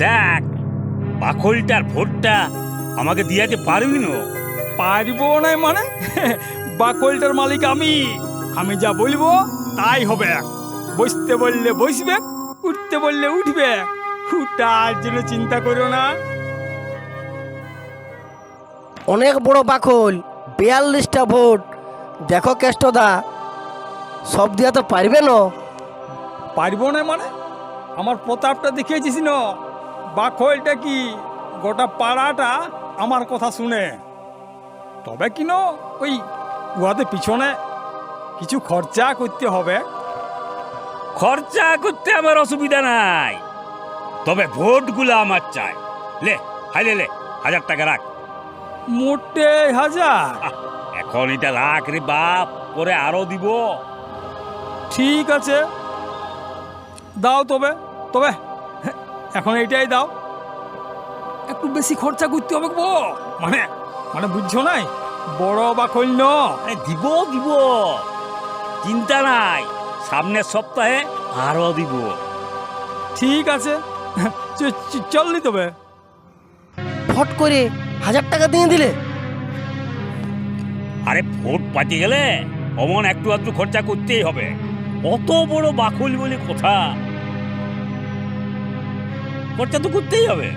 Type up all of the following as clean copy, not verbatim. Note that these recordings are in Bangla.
দেখ বাকলটার ভোটটা আমাকে দিয়াতে পারবি না? পারবো না মানে? বাকলটার মালিক আমি। আমি যা বলবো তাই হবে। বসতে বললে বসবে, উঠতে বললে উঠবে। তার জন্য চিন্তা করো না। অনেক বড় বাকল, 42টা ভোট। দেখো কেষ্টদা, সব দিয়া তো পারবে না। পারবো না মানে? আমার প্রতাপটা দেখিয়েছিস না? বাকলটা কি গোটা পাড়াটা আমার কথা শুনে। তবে কি না ওই উহাদের পিছনে কিছু খরচা করতে হবে। খরচা করতে আমার অসুবিধা নাই, তবে ভোটগুলো আমার চাই। লে হাইলে লে 1000 টাকা রাখ। মোটে 1000? এখন এটা রাখ রে বাপ, পরে আরো দিব। ঠিক আছে, দাও। তবে তবে এখন এইটাই দাও। একটু বেশি খরচা করতে হবে গো। মানে মানে বুঝছো নাই, বড় বাকল ন। দিব দিব, চিন্তা নাই, সামনের সপ্তাহে আরো দিব। ঠিক আছে, চললি তবে। ফট করে 1000 টাকা দিয়ে দিলে? আরে ভোট পাঠিয়ে গেলে অমন একটু আধটু খরচা করতেই হবে। অত বড় বাকল বলে কথা, খরচা তো করতেই হবে।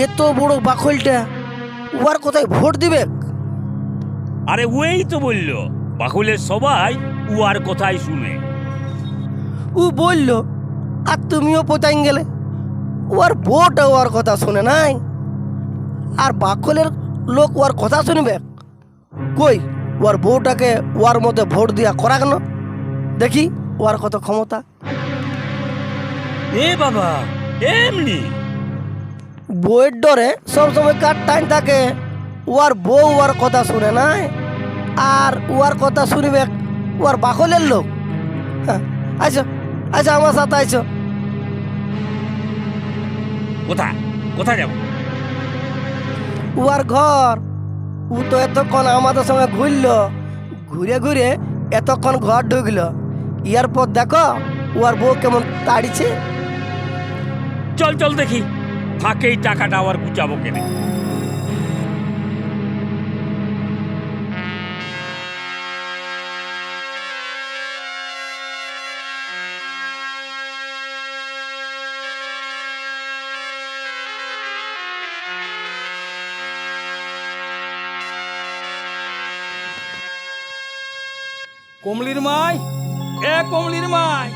এত বড় বাকলটা উহার কোথায় ভোট দিবে? আরে ওই তো বললো বাকলের সবাই উয়ার কথাই শুনে। ও বলল আর তুমিও পোতাইন গেলে। ওর বউটা ওর কথা শুনে নাই, আর বাকলের লোক ওর কথা শুনবে? কই ওর বউটাকে ওর মধ্যে ভোট দিয়া করা কেন? দেখি ওর কত ক্ষমতা। এ বাবা, এমনি বউয়ের ডরে সবসময় কার টাইম থাকে। ওর বউ ওর কথা শুনে নাই, আর ওর কথা শুনবে ওর বাকলের লোক। হ্যাঁ, আচ্ছা আচ্ছা, আমার সাথে আইছো। কোথায় কোথায় যাব? ওর ঘর। ও তো এতক্ষণ আমাদের সঙ্গে ঘুরলো, ঘুরে ঘুরে এতক্ষণ ঘর ঢুকলো। ইয়ার পর দেখো ওর বউ কেমন তাড়িছে। চল চল দেখি, ফাঁকেই টাকাটা আবার গুচাবো কেনে। কমলির মাই, কমলির মাই।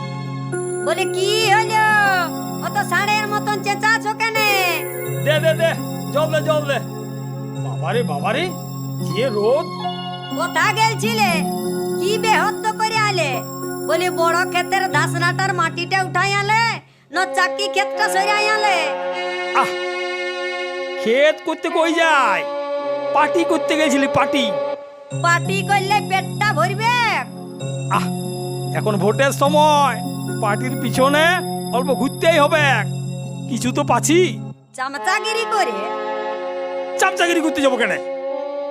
বলে কি হলো? অত ষাঁড়ের মতন চেঁচাছো কেনে? দে দে দে, জল দে জল দে। বাবারে বাবারে, যে রোদ। কোথা গেলছিলে? কি বেহদ্দ করে আলে? বলে বড় ক্ষেতের ধাসনাটার মাটিটা উঠাই আলে না চাকি ক্ষেতটা সরাই আলে? আহ, ক্ষেত করতে কই যায়? পার্টি করতে গেছিলি? পার্টি? পার্টি করলে পেটটা ভরবে? আহ, এখন ভোটের সময়, পার্টির পিছনে অল্প ঘুরতেই হবে। কিছু তো পাচ্ছি। চামচাগিরি করে? চামচাগিরি করতে যাবো কেন?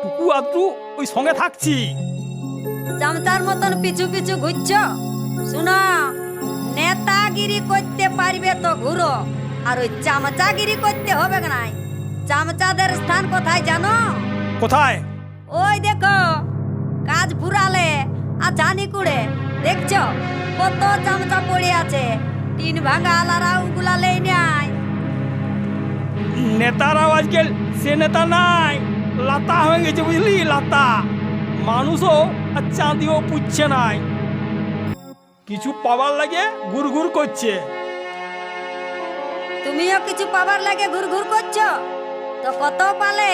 টুকু আদটু ওই সঙ্গে থাকছি। চামচার মতন পিছু পিছু ঘুরছ? শুনো, নেতাগিরি করতে পারবে তো ঘুরো, আর ওই চামচাগিরি করতে হবে নাই। চামচাদের স্থান কোথায় জানো? কোথায়? ওই দেখো, কাজ ফুরালে আর জানি কুড়ে দেখছো কত চামচা পড়ে আছে। টিন ভাঙা আলারা উগুলা লেই নাই। নেতারাও আজকাল সে নেতা নাই, লাতা হয়ে গেছে বুঝলি, লাতা। মানুষও আর চাঁদিও পুচ্ছে নাই, কিছু পাবার লাগে ঘুর ঘুর করছে। তুমিও কিছু পাবার লাগে ঘুর ঘুর করছো? তো কত পালে?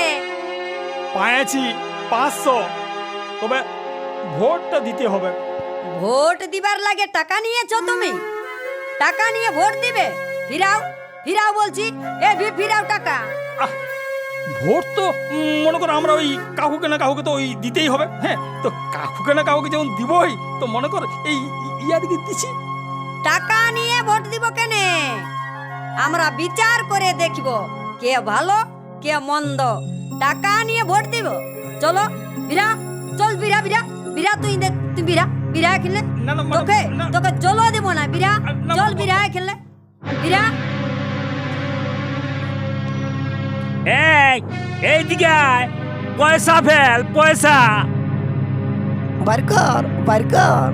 পাইছি 500, তবে ভোটটা দিতে হবে। ভোট দিবার লাগে টাকা নিয়েছো তুমি? টাকা নিয়ে ভোট দিবে? ফিরাও ফিরাও বলছি, ফিরাও টাকা। আহ, ভোট তো মনে করো আমরা ওই কাকুকে না কাকুকে তো ওই দিতেই হবে। হ্যাঁ, তো কাকুকে না কাকুকে যেমন দিবই, তো মনে কর এই ইয়াদিকে দিচ্ছি। টাকা নিয়ে ভোট দিব কেনে? আমরা বিচার করে দেখব কে ভালো কে মন্দ। টাকা নিয়ে ভোট দিব? চলো বিরা, চল বিরা বিরা বিরা, তুই দেখ, তুই বিরা বিরা খেললে না, না, তোকে না। তোকে চলো দেবো না। বিরা না, চল, বিরা খেললে বিরা। এইদিকে আয়, পয়সা ফেল, পয়সা। বার কর বার কর